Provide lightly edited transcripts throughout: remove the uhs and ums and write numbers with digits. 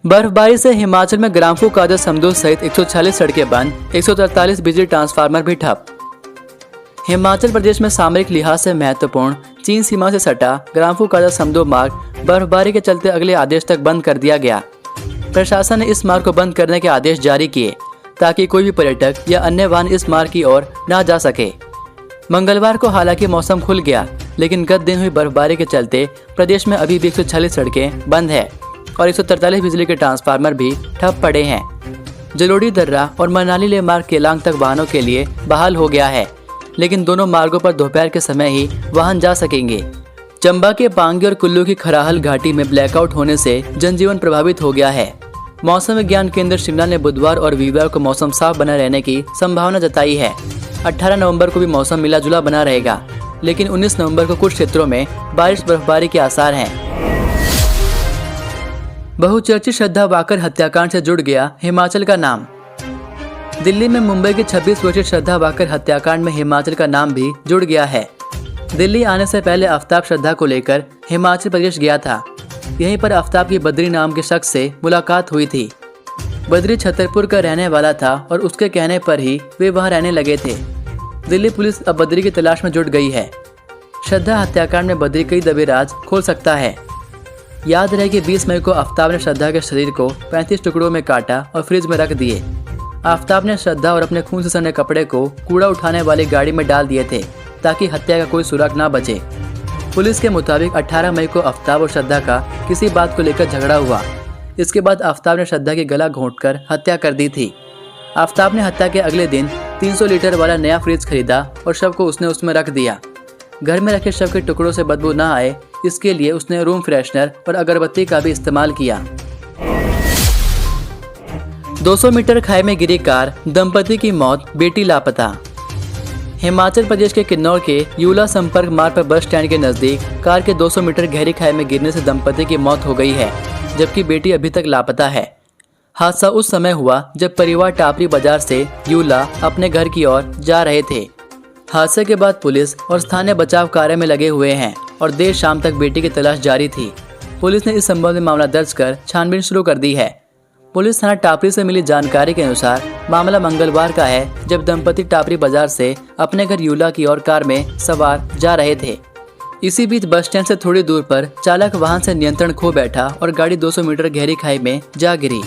बर्फबारी से हिमाचल में ग्राम्फू काजा समदो सहित 146 सड़कें बंद, 143 बिजली ट्रांसफार्मर भी ठप। हिमाचल प्रदेश में सामरिक लिहाज से महत्वपूर्ण चीन सीमा से सटा ग्राम्फू काजा समदो मार्ग बर्फबारी के चलते अगले आदेश तक बंद कर दिया गया। प्रशासन ने इस मार्ग को बंद करने के आदेश जारी किए ताकि कोई भी पर्यटक या अन्य वाहन इस मार्ग की ओर न जा सके। मंगलवार को हालांकि मौसम खुल गया, लेकिन गत दिन हुई बर्फबारी के चलते प्रदेश में अभी भी 146 सड़कें बंद है और 143 बिजली के ट्रांसफार्मर भी ठप पड़े हैं। जलोड़ी दर्रा और मनाली लेह मार्ग केलांग तक वाहनों के लिए बहाल हो गया है, लेकिन दोनों मार्गों पर दोपहर के समय ही वाहन जा सकेंगे। चंबा के पांगी और कुल्लू की खराहल घाटी में ब्लैकआउट होने से जनजीवन प्रभावित हो गया है। मौसम विज्ञान केंद्र शिमला ने बुधवार और वीरवार को मौसम साफ बना रहने की संभावना जताई है। 18 नवंबर को भी मौसम मिला जुला बना रहेगा, लेकिन 19 नवंबर को कुछ क्षेत्रों में बारिश बर्फबारी के आसार हैं। बहुचर्चित श्रद्धा वाकर हत्याकांड से जुड़ गया हिमाचल का नाम। दिल्ली में मुंबई के 26 वर्षीय श्रद्धा वाकर हत्याकांड में हिमाचल का नाम भी जुड़ गया है। दिल्ली आने से पहले आफ्ताब श्रद्धा को लेकर हिमाचल प्रदेश गया था। यहीं पर आफ्ताब की बद्री नाम के शख्स से मुलाकात हुई थी। बद्री छतरपुर का रहने वाला था और उसके कहने पर ही वे वहां रहने लगे थे। दिल्ली पुलिस अब बद्री की तलाश में जुट गई है। श्रद्धा हत्याकांड में बद्री कई दबे राज खोल सकता है। याद रहे कि 20 मई को आफ्ताब ने श्रद्धा के शरीर को 35 टुकड़ों में काटा और फ्रिज में रख दिए। आफ्ताब ने श्रद्धा और अपने खून से सने कपड़े को कूड़ा उठाने वाली गाड़ी में डाल दिए थे ताकि हत्या का कोई सुराग ना बचे। पुलिस के मुताबिक 18 मई को आफ्ताब और श्रद्धा का किसी बात को लेकर झगड़ा हुआ। इसके बाद आफ्ताब ने श्रद्धा की गला घोंटकर हत्या कर दी थी। आफ्ताब ने हत्या के अगले दिन 300 लीटर वाला नया फ्रिज खरीदा और शव को उसने उसमें रख दिया। घर में रखे शव के टुकड़ों से बदबू न आए, इसके लिए उसने रूम फ्रेशनर और अगरबत्ती का भी इस्तेमाल किया। 200 मीटर खाई में गिरी कार, दंपति की मौत, बेटी लापता। हिमाचल प्रदेश के किन्नौर के यूला संपर्क मार्ग पर बस स्टैंड के नजदीक कार के 200 मीटर गहरी खाई में गिरने से दंपति की मौत हो गई है, जबकि बेटी अभी तक लापता है। हादसा उस समय हुआ जब परिवार टापरी बाजार से यूला अपने घर की ओर जा रहे थे। हादसे के बाद पुलिस और स्थानीय बचाव कार्य में लगे हुए हैं और देर शाम तक बेटी की तलाश जारी थी। पुलिस ने इस संबंध में मामला दर्ज कर छानबीन शुरू कर दी है। पुलिस थाना टापरी से मिली जानकारी के अनुसार मामला मंगलवार का है, जब दंपति टापरी बाजार से अपने घर यूला की ओर कार में सवार जा रहे थे। इसी बीच बस स्टैंड से थोड़ी दूर पर चालक वाहन से नियंत्रण खो बैठा और गाड़ी 200 मीटर गहरी खाई में जा गिरी।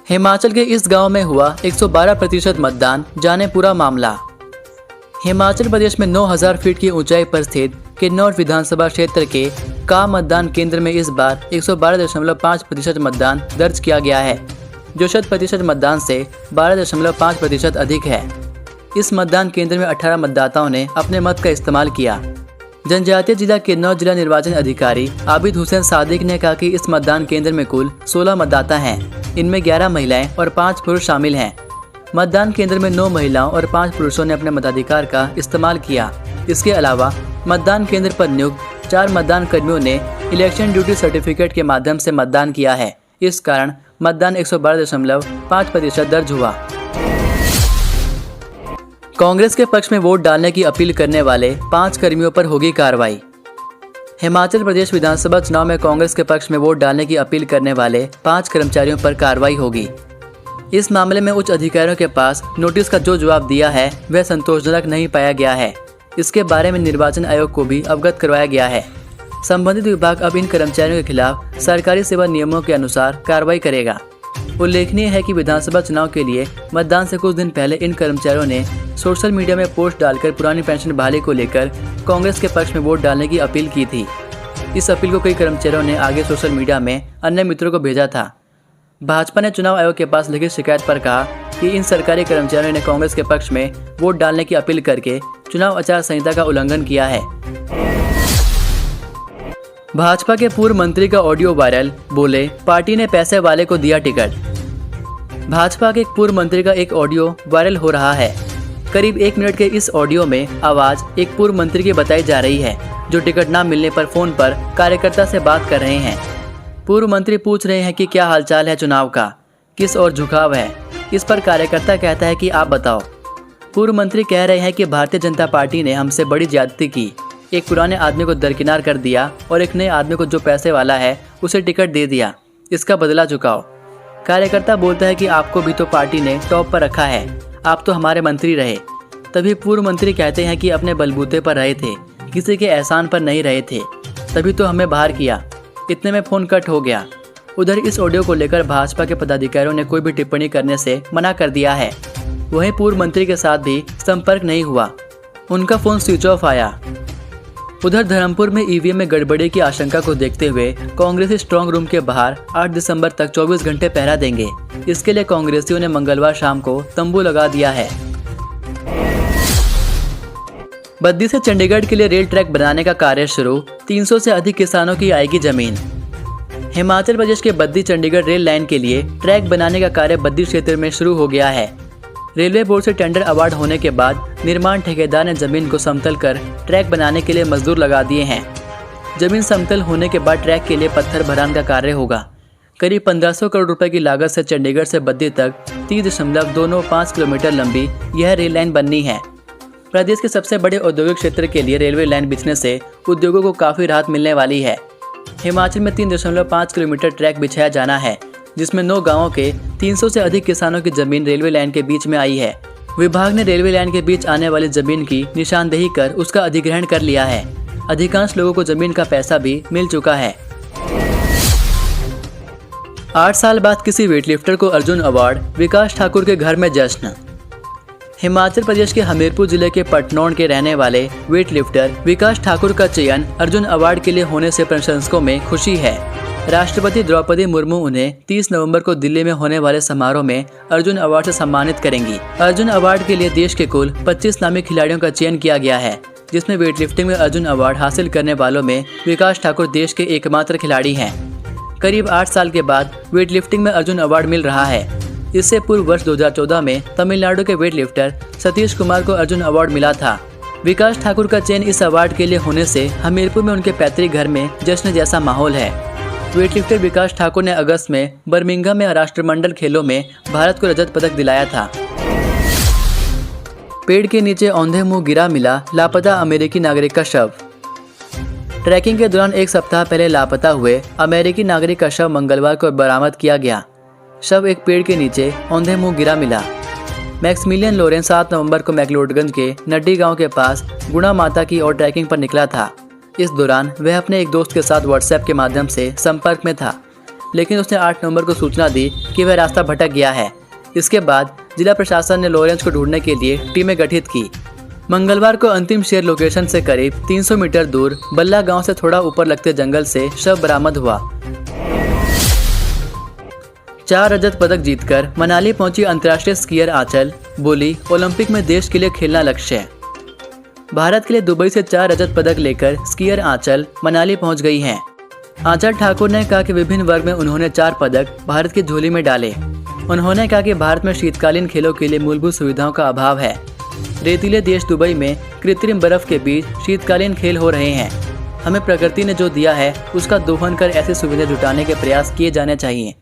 हिमाचल के इस गांव में हुआ 112% मतदान, जाने पूरा मामला। हिमाचल प्रदेश में 9000 फीट की ऊंचाई पर स्थित किन्नौर विधानसभा क्षेत्र के का मतदान केंद्र में इस बार 112.5% मतदान दर्ज किया गया है, जो 100% मतदान से 12.5% अधिक है। इस मतदान केंद्र में 18 मतदाताओं ने अपने मत का इस्तेमाल किया। जनजातीय जिला किन्नौर जिला निर्वाचन अधिकारी आबिद हुसैन सादिक ने कहा कि इस मतदान केंद्र में कुल 16 मतदाता हैं। इनमें 11 महिलाएं और 5 पुरुष शामिल हैं। मतदान केंद्र में 9 महिलाओं और 5 पुरुषों ने अपने मताधिकार का इस्तेमाल किया। इसके अलावा मतदान केंद्र पर नियुक्त 4 मतदान कर्मियों ने इलेक्शन ड्यूटी सर्टिफिकेट के माध्यम से मतदान किया है। इस कारण मतदान 112.5% दर्ज हुआ। कांग्रेस के पक्ष में वोट डालने की अपील करने वाले 5 कर्मियों पर होगी कार्रवाई। हिमाचल प्रदेश विधानसभा चुनाव में कांग्रेस के पक्ष में वोट डालने की अपील करने वाले 5 कर्मचारियों पर कार्रवाई होगी। इस मामले में उच्च अधिकारियों के पास नोटिस का जो जवाब दिया है वह संतोषजनक नहीं पाया गया है। इसके बारे में निर्वाचन आयोग को भी अवगत करवाया गया है। संबंधित विभाग अब इन कर्मचारियों के खिलाफ सरकारी सेवा नियमों के अनुसार कार्रवाई करेगा। उल्लेखनीय है कि विधानसभा चुनाव के लिए मतदान से कुछ दिन पहले इन कर्मचारियों ने सोशल मीडिया में पोस्ट डालकर पुरानी पेंशन बहाली को लेकर कांग्रेस के पक्ष में वोट डालने की अपील की थी। इस अपील को कई कर्मचारियों ने आगे सोशल मीडिया में अन्य मित्रों को भेजा था। भाजपा ने चुनाव आयोग के पास लिखित शिकायत पर कहा कि इन सरकारी कर्मचारियों ने कांग्रेस के पक्ष में वोट डालने की अपील करके चुनाव आचार संहिता का उल्लंघन किया है। भाजपा के पूर्व मंत्री का ऑडियो वायरल, बोले पार्टी ने पैसे वाले को दिया टिकट। भाजपा के एक पूर्व मंत्री का एक ऑडियो वायरल हो रहा है। करीब 1 मिनट के इस ऑडियो में आवाज एक पूर्व मंत्री की बताई जा रही है, जो टिकट न मिलने पर फोन पर कार्यकर्ता से बात कर रहे हैं। पूर्व मंत्री पूछ रहे हैं कि क्या हालचाल है चुनाव का, किस ओर झुकाव है। इस पर कार्यकर्ता कहता है कि आप बताओ। पूर्व मंत्री कह रहे हैं कि भारतीय जनता पार्टी ने हमसे बड़ी ज्यादती की, एक पुराने आदमी को दरकिनार कर दिया और एक नए आदमी को जो पैसे वाला है उसे टिकट दे दिया। इसका बदला चुकाओ। कार्यकर्ता बोलता है कि आपको भी तो पार्टी ने टॉप पर रखा है, आप तो हमारे मंत्री रहे। तभी पूर्व मंत्री कहते हैं कि अपने बलबूते पर रहे थे, किसी के एहसान पर नहीं रहे थे, तभी तो हमें बाहर किया। इतने में फोन कट हो गया। उधर इस ऑडियो को लेकर भाजपा के पदाधिकारियों ने कोई भी टिप्पणी करने से मना कर दिया है। वहीं पूर्व मंत्री के साथ भी संपर्क नहीं हुआ, उनका फोन स्विच ऑफ आया। उधर धर्मपुर में ईवीएम में गड़बड़ी की आशंका को देखते हुए कांग्रेसी स्ट्रांग रूम के बाहर 8 दिसंबर तक 24 घंटे पहरा देंगे। इसके लिए कांग्रेसियों ने मंगलवार शाम को तंबू लगा दिया है। बद्दी से चंडीगढ़ के लिए रेल ट्रैक बनाने का कार्य शुरू, 300 से अधिक किसानों की आएगी जमीन। हिमाचल प्रदेश के बद्दी चंडीगढ़ रेल लाइन के लिए ट्रैक बनाने का कार्य बद्दी क्षेत्र में शुरू हो गया है। रेलवे बोर्ड से टेंडर अवार्ड होने के बाद निर्माण ठेकेदार ने जमीन को समतल कर ट्रैक बनाने के लिए मजदूर लगा दिए हैं। जमीन समतल होने के बाद ट्रैक के लिए पत्थर भरान का कार्य होगा। करीब 1500 करोड़ रुपए की लागत से चंडीगढ़ से बद्दी तक 30.295 किलोमीटर लंबी यह रेल लाइन बननी है। प्रदेश के सबसे बड़े औद्योगिक क्षेत्र के लिए रेलवे लाइन बिछने से उद्योगों को काफी राहत मिलने वाली है। हिमाचल में 3.5 किलोमीटर ट्रैक बिछाया जाना है, जिसमें 9 गांवों के 300 से अधिक किसानों की जमीन रेलवे लाइन के बीच में आई है। विभाग ने रेलवे लाइन के बीच आने वाली जमीन की निशानदेही कर उसका अधिग्रहण कर लिया है। अधिकांश लोगों को जमीन का पैसा भी मिल चुका है। 8 साल बाद किसी वेटलिफ्टर को अर्जुन अवार्ड, विकास ठाकुर के घर में जश्न। हिमाचल प्रदेश के हमीरपुर जिले के पटनौन के रहने वाले वेटलिफ्टर विकास ठाकुर का चयन अर्जुन अवार्ड के लिए होने से प्रशंसकों में खुशी है। राष्ट्रपति द्रौपदी मुर्मू उन्हें 30 नवंबर को दिल्ली में होने वाले समारोह में अर्जुन अवार्ड से सम्मानित करेंगी। अर्जुन अवार्ड के लिए देश के कुल 25 नामी खिलाड़ियों का चयन किया गया है, जिसमें वेटलिफ्टिंग में अर्जुन अवार्ड हासिल करने वालों में विकास ठाकुर देश के एकमात्र खिलाड़ी हैं। करीब 8 साल के बाद वेटलिफ्टिंग में अर्जुन अवार्ड मिल रहा है। इससे पूर्व वर्ष 2014 में तमिलनाडु के वेटलिफ्टर सतीश कुमार को अर्जुन अवार्ड मिला था। विकास ठाकुर का चयन इस अवार्ड के लिए होने से हमीरपुर में उनके पैतृक घर में जश्न जैसा माहौल है। वेटलिफ्टर विकास ठाकुर ने अगस्त में बर्मिंघम में राष्ट्रमंडल खेलों में भारत को रजत पदक दिलाया था। पेड़ के नीचे औंधे मुंह गिरा मिला लापता अमेरिकी नागरिक का शव। ट्रैकिंग के दौरान एक सप्ताह पहले लापता हुए अमेरिकी नागरिक का शव मंगलवार को बरामद किया गया। शव एक पेड़ के नीचे औंधे मुंह गिरा मिला। मैक्समिलियन लॉरेंस 7 नवंबर को मैक्लोडगंज के नड्डी गांव के पास गुणा माता की ओर ट्रैकिंग पर निकला था। इस दौरान वह अपने एक दोस्त के साथ व्हाट्सएप के माध्यम से संपर्क में था, लेकिन उसने 8 नवंबर को सूचना दी कि वह रास्ता भटक गया है। इसके बाद जिला प्रशासन ने लॉरेंस को ढूंढने के लिए टीमें गठित की। मंगलवार को अंतिम शेयर लोकेशन से करीब 300 मीटर दूर बल्ला गांव से थोड़ा ऊपर लगते जंगल से शव बरामद हुआ। 4 रजत पदक जीतकर मनाली पहुंची अंतर्राष्ट्रीय स्कीयर आंचल, बोली ओलंपिक में देश के लिए खेलना लक्ष्य है। भारत के लिए दुबई से 4 रजत पदक लेकर स्कीयर आंचल मनाली पहुंच गई हैं। आंचल ठाकुर ने कहा कि विभिन्न वर्ग में उन्होंने 4 पदक भारत की झोली में डाले। उन्होंने कहा कि भारत में शीतकालीन खेलों के लिए मूलभूत सुविधाओं का अभाव है। रेतीले देश दुबई में कृत्रिम बर्फ के बीच शीतकालीन खेल हो रहे हैं। हमें प्रकृति ने जो दिया है उसका दोहन कर ऐसी सुविधा जुटाने के प्रयास किए जाने चाहिए।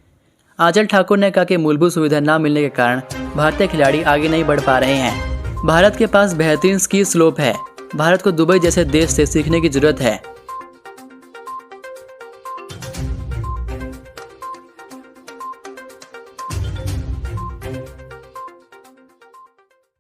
आंचल ठाकुर ने कहा कि मूलभूत सुविधा न मिलने के कारण भारतीय खिलाड़ी आगे नहीं बढ़ पा रहे हैं। भारत के पास बेहतरीन स्की स्लोप है। भारत को दुबई जैसे देश से सीखने की जरूरत है।